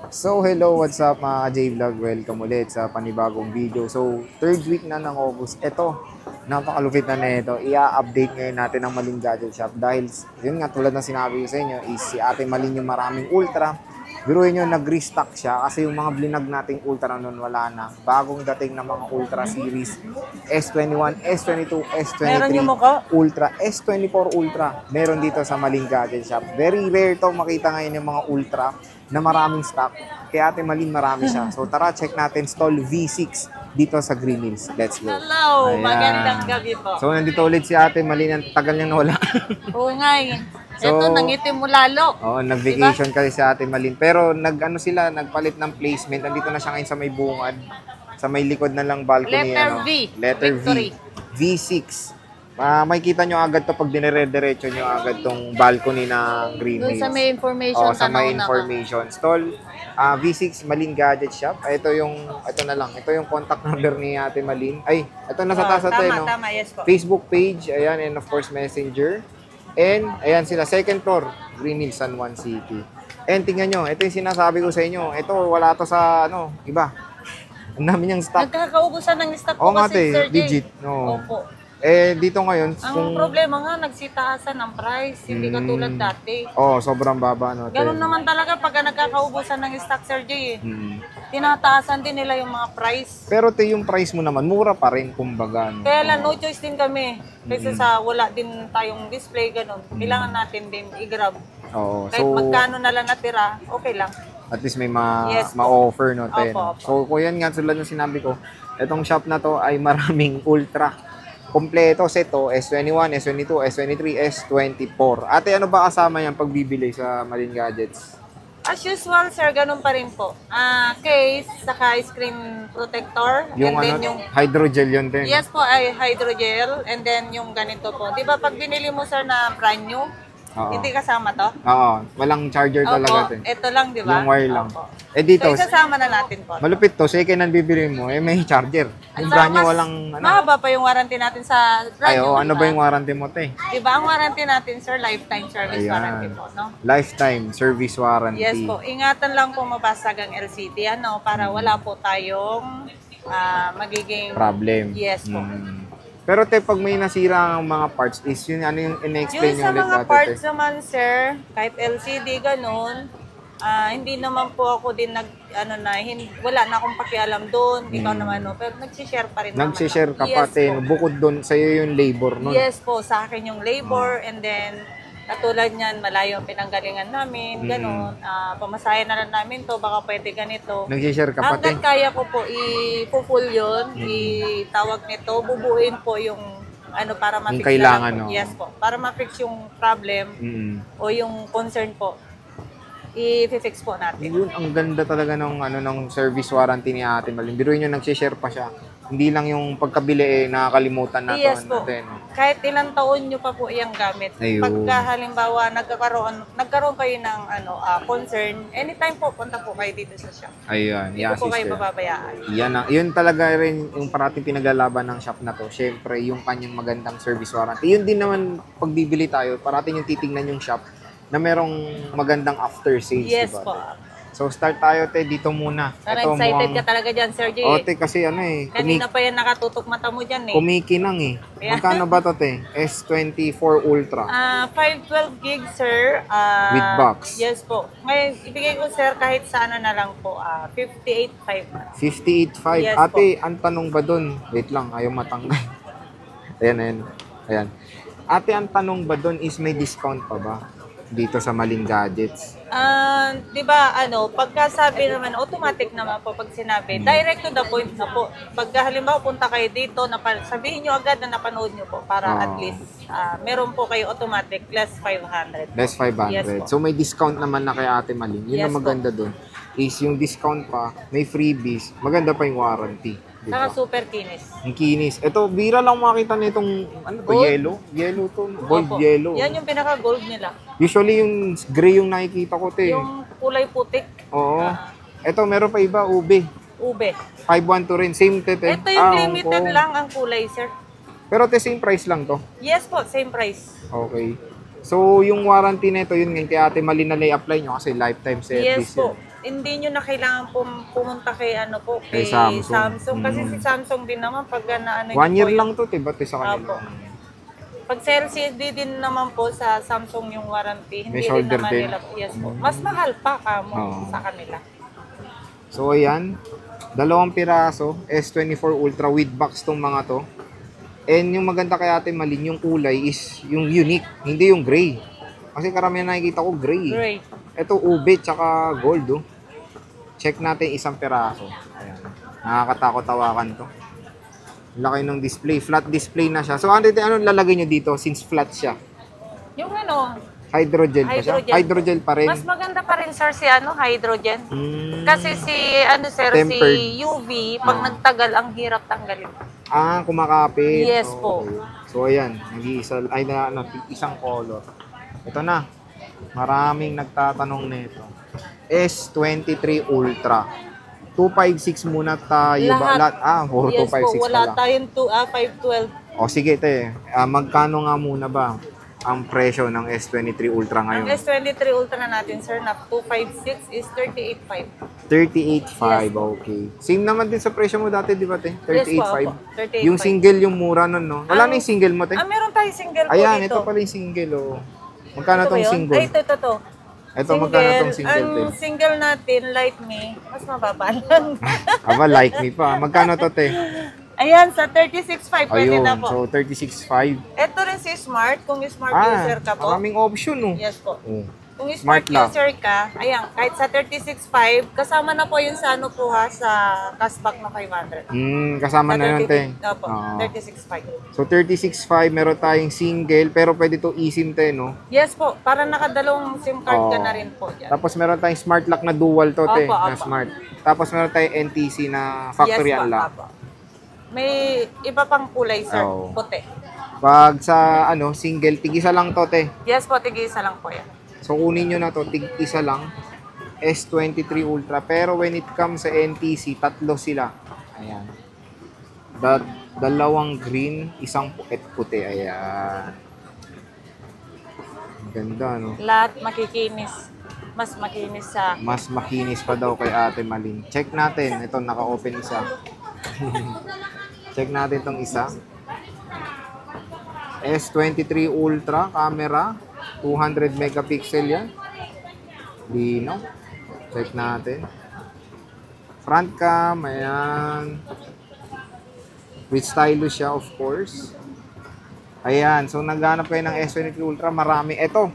So hello, what's up mga J-Vlog? Welcome ulit sa panibagong video. So third week na ng August. Ito, napakalupit na nito. I-update ngayon natin ang Malin Gadget Shop dahil yun nga tulad ng sinabi ko sa inyo is si Ate Malin yung maraming ultra. Biruin nyo, nag-restock siya kasi yung mga blinag nating ultra noon wala na. Bagong dating na mga ultra series S21, S22, S23, Ultra, S24 Ultra. Meron dito sa Malin Gadget Shop. Very rare to makita ngayon yung mga ultra na maraming stock. Kaya Ate Malin marami siya. So tara, check natin stall V6 dito sa Green Hills. Let's go. Hello! Ayan. Magandang gabi po. So nandito ulit si Ate Malin. Ang tagal niyang nawala. Oo nga eh. So, Ito, nangitim mo lalo. Oo, nag-vacation kasi si Ate Malin. Pero nagpalit ng placement. Nandito na siya ngayon sa may bungad. Sa may likod na lang balcony. Letter V. Letter Victory. V. V6. Makikita nyo agad to pag dinire-diretso nyo agad tong balcony ng Green Hills. Doon sa may information. Oo, sa may information. Stall V6 Malin Gadget Shop. Ito yung contact number ni Ate Malin. Ay, ito nasa taas ito, no? Tama, yes po. Facebook page, ayan, and of course Messenger. And ayan sila, second floor, Green Hills, San Juan City. And tingnan nyo, ito yung sinasabi ko sa inyo. Ito, wala to sa, iba. Ang dami niyang stock. Nagkakaubusan ng stock Oo ko nga, kasi, Sir Jay. legit. No. Opo. Dito ngayon, Ang problema nga, nagsitaasan ng price. Hindi katulad dati. sobrang baba, no? Ganun naman talaga pagka nagkakaubusan ng stock, Sir Jay. Hmm. Tinataasan din nila yung mga price. Pero yung price mo naman, mura pa rin, kumbaga. No? Kaya lang, no choice din kami. Kasi sa wala din tayong display, ganun. Kailangan natin din i-grab. Oo. Kahit magkano na lang natira, okay lang. At least may Yes, ma-offer, no? Opo. So, kung yan nga, tulad ng sinabi ko, itong shop na to ay maraming ultra. Kompleto set to, S21, S22, S23, S24. Ate, ano ba kasama yan pag bibili sa Malin Gadgets? As usual, sir, ganun pa rin po. Case, saka screen protector, Yung and then yung... hydrogel yun din. Yes po, ay hydrogel, and then yung ganito po. Di ba pag binili mo, sir, na brand new, Oo. hindi kasama to? Oo, walang charger talaga Opo, ito. ito lang, di ba? Yung wire lang. Opo. Dito, So, isasama na natin po. malupit to, second hand bibili mo, may charger. Yung brand new, walang, Mahaba pa yung warranty natin sa brand new. ano ba yung warranty mo, te? Di ba, ang warranty natin, sir, lifetime service Ayan. warranty po, no? Lifetime service warranty. Yes po. Ingatan lang po mabasag ang LCD, para wala po tayong magiging... Problem. Yes po. Pero te, pag may nasira ang mga parts, is yun, ano yung in-explain Yung nyo sa ulit mga dati, parts te? naman, sir, kahit LCD, ganun, hindi naman po ako din wala na akong pakialam doon, ikaw naman, no? Pero nagsishare pa rin Nagsishare ka naman. pa, te, no? Bukod doon, sa'yo yung labor nun. Yes po, sa akin yung labor, and then, katulad niyan, malayo ang pinanggalingan namin, ganun, pamasahe na lang namin to, baka pwede ganito. Nagsishare ka pa, te? Hanggang kaya ko po, i-full yun, itawag nito, bubuuin po yung para ma-fix Yung kailangan, na lang po. no? Yes po, para ma-fix yung problem o yung concern po, i-fix po natin. Yun, ang ganda talaga ng service warranty ni Ate Malin. Biruin nyo, nagsishare pa siya. Hindi lang yung pagkabili, nakakalimutan na Yes to po. natin. Kahit ilang taon nyo pa po yung gamit. Ayun. Pagka halimbawa nagkaroon kayo ng concern, anytime po punta po kayo dito sa shop. Ayun, Hindi po kayo pababayaan. Yun talaga rin yung parating pinaglalaban ng shop na to. Siyempre, yung kanyang magandang service warranty. Yun din naman, pag bibili tayo, parating yung titingnan yung shop na merong magandang after sales. Yes diba? po. So, start tayo, te, dito muna. Parang excited ka talaga dyan, Sir Jay. Te, kasi Kanina pa yan nakatutok mata mo dyan eh. kumikinang eh. Yeah. Magkano ba to, te? S24 Ultra. 512 gig, sir. With box. Yes po. Ngayon, ibigay ko, sir, kahit sa na lang po. 58.5. 58.5. Yes, Ate, ang tanong ba dun? Wait lang, ayaw matanggal. Ayan. Ate, ang tanong ba dun is may discount pa ba? Dito sa Malin Gadgets. Di ba, pagka sabi naman, automatic naman po pag sinabi, direct to the point na po. Pagka halimbawa punta kayo dito, sabihin nyo agad na napanood nyo po para at least meron po kayo automatic less 500. Less 500. Yes po. So may discount naman na kay Ate Malin. Yun Yes ang maganda doon. Is yung discount pa, may freebies, maganda pa yung warranty. Saka Diba? super kinis. Ang kinis. Ito, bira lang makita nitong, Gold? yellow? Yellow to. Gold Opo. yellow. Yan yung pinaka-gold nila. Usually yung gray yung nakikita ko, te. Yung kulay putik, Oo. Ito, meron pa iba, ube. ube. 512 rin. Same, te. Ito yung Hong limited Kong. lang ang kulay, sir. Pero te, same price lang to. Yes po, same price. Okay. So, yung warranty nito, yun nga, kaya Ate Malin na apply nyo kasi lifetime service Yes po. yan. hindi nyo na kailangan pumunta kay ano po, Kay kay Samsung. Samsung. Kasi Mm. si Samsung din naman pag ano 1 year po, lang to, diba? Sa kanila. Apo. Pag sa LCD din naman po sa Samsung yung warranty, May hindi rin shoulder naman din. nila. Yes po. Mas mahal pa kamo Oo. sa kanila. So, ayan. 2 piraso, S24 Ultra with box tong mga to. And yung maganda kay Ate Malin, yung kulay is yung unique, hindi yung gray. Kasi karamihan nakikita ko gray. Great. Ito ube tsaka gold, oh. Check natin 1 piraso. Ayan. Nakakatakot tawakan to. Laki ng display. Flat display na siya. So, ano lalagay nyo dito since flat siya? Yung ano, Hydrogel pa siya? Hydrogel. Hydrogel pa rin. mas maganda pa rin sir si ano, hydrogen. Mm. Kasi si ano sir, Tempered. si UV, pag nagtagal, ang hirap tanggalin. Kumakapit. Yes po. So, ayan. Nag-iisa, isang color. Ito na. Maraming nagtatanong nito. S23 Ultra. 256 muna tayo. Lahat. 4256 Yes po, wala pala. tayong 512. O sige, te. Magkano nga muna ba ang presyo ng S23 Ultra Ang ngayon? S23 Ultra na natin sir, na 256 is 38.5. 38.5, okay. Same naman din sa presyo mo dati, di ba, te? Yes po, 38.5. opo. 38.5. Yung single, yung mura nun, no? Wala na yung single mo, te? Meron tayong single po Ayan, dito. ito pala yung single, oh. Magkano Ito ba tong yun? single? Ay, ito. Ito, magkano tong single, te? Ang single natin, Like Me, mas mababa lang. Like me pa. Magkano to, te? Ayan, sa 36.5 pwede Ayun, na po. so 36.5. Ito rin si Smart, kung Smart user ka po. Maraming option, no? Yes po. Oh. Kung Smart Smart lock. user ka, ayan, kahit sa 36.5, kasama na po yung sa ano po ha, sa cashback na 500. Kasama na yun, te. Opo, Oo. 36.5. So 36.5, meron tayong single, pero pwede to eSIM, te, no? Yes po, para nakadalawang SIM card ka Oo. na rin po dyan. Tapos meron tayong smart lock na dual to, te, Opo, na opo. smart. Tapos meron tayong NTC na factory yes, po, unlock. opo. May iba pang kulay, sir. Oo. Puti. Pag sa single, tig-isa lang to, te. Yes po, tig-isa lang po yan. So kunin nyo na to, tig-isa lang. S23 Ultra. Pero when it comes sa NTC, 3 sila. Ayan. Dalawang green, isang puti. Ayan. Ganda, no? Lahat makikinis. Mas makinis sa... Mas makinis pa daw kay Ate Malin. Check natin. Ito, naka-open isa. Check natin tong isa. S23 Ultra camera. 200 megapixel yan. Linaw. Check natin. Front cam. Ayan. With stylus siya, of course. Ayan. So, naghanap kayo ng S23 Ultra. Marami. Ito.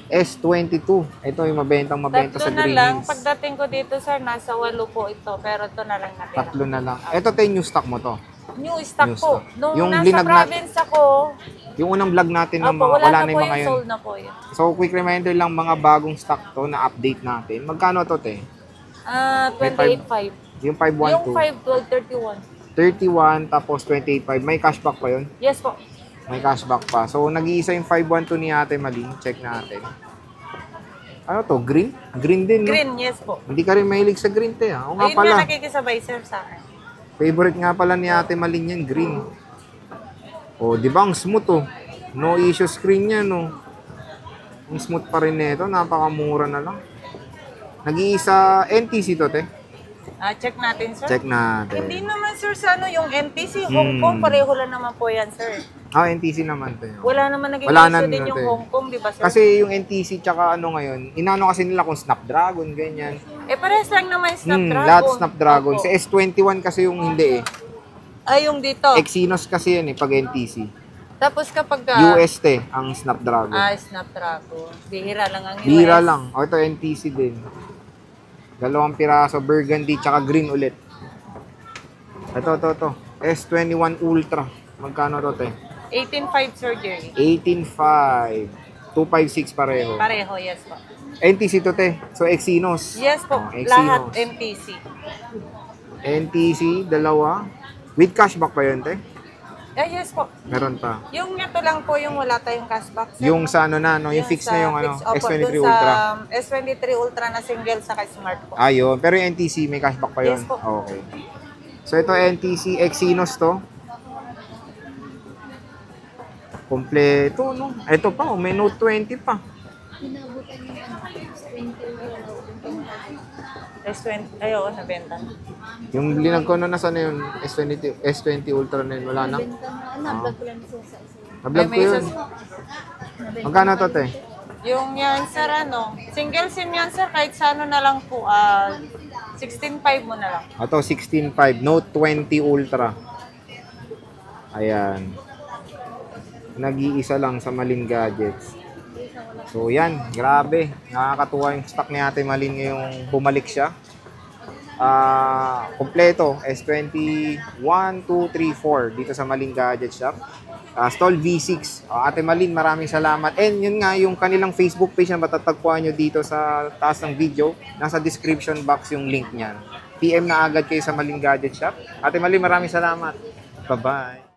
S22. Ito yung mabenta sa Tatlo na lang. Greenings. Pagdating ko dito, sir, nasa 8 po ito. Pero ito na lang natin. 3 na lang. Ito, new stock mo to. New stock New po. stock. Nung Yung nasa linag province ako, Yung unang vlog natin ng opo, mga, wala na po yung mga yung yun. sold na po yun. So, quick reminder lang, mga bagong stock to na update natin. Magkano to, te? 28.5. Yung Yung 512. 31, 512, 31. tapos 28.5. May cashback pa yun? Yes po. May cashback pa. So, nag-iisa yung 512 ni Ate Malin. Check natin. Ano to? Green? Green din, no? Green, yes po. Hindi ka rin mahilig sa green, te. Oo nga Ayun pala. nga nakikisabay, sir, sa akin. Favorite nga pala ni Ate Malin yan, green. Oh, di ba? Ang smooth, oh. No issue screen niya, no? Ang smooth pa rin nito. Napakamura na lang. Nag-iisa NTC to, te. Check natin, sir. Check natin. Hindi naman, sir, sa ano, yung NTC, Hong Kong, pareho lang naman po yan, sir. NTC naman, te. Wala naman naging Wala issue na, din no, yung te. Hong Kong, di ba, sir? Kasi yung NTC tsaka ngayon, inano kasi nila kung Snapdragon, ganyan. parehas lang naman yung Snapdragon. Lahat Snapdragon. Opo. Sa S21 kasi yung hindi eh. Ay, yung dito. Exynos kasi yan eh, pag NTC. Tapos kapag... UST ang Snapdragon. Snapdragon. Bihira lang ang US. Bira lang. O, ito NTC din. 2 piraso, burgundy, tsaka green ulit. Ito. S21 Ultra. Magkano to, te? 18.5, Sir Jerry. 18.5. 256 pareho. Pareho, yes po. NTC to, te. So, Exynos. Yes po, Exynos. lahat MTC. NTC, 2. With cashback pa yun, te? Yes po. Meron pa. Yung ito lang po yung wala tayong cashback. Sir. Yung sa ano na, no? Yung fix na yung S23 dun Ultra. Sa S23 Ultra na single sa Smart po. Ayun. Pero yung NTC, may cashback pa yun? Yes po. Okay. So, ito NTC, Exynos to. Kompleto, no? Ito pa, may Note 20 pa. Inabutan yung ano, 20 S20, ayaw, nabenta. Yung linag ko na nasa na yun, S20 Ultra na yun, wala na. Benta na, vlog ko lang sa isa. Na-vlog ko Ay, may yun. Magkano to, te? Yung yan, sir, ano, single SIM yan, sir, kahit sa ano na lang po, 16.5 mo na lang. Ito, 16.5, Note 20 Ultra. Ayan. Nag-iisa lang sa Malin Gadgets. So, yan. Grabe. Nakakatuwa yung stock ni Ate Malin ngayong bumalik siya. Kompleto. S20, 1, 2, 3, 4 dito sa Malin Gadget Shop. Stall V6. Ate Malin, maraming salamat. And yun nga, yung kanilang Facebook page na matatagpuan nyo dito sa taas ng video. Nasa description box yung link niyan. PM na agad kayo sa Malin Gadget Shop. Ate Malin, maraming salamat. Bye-bye.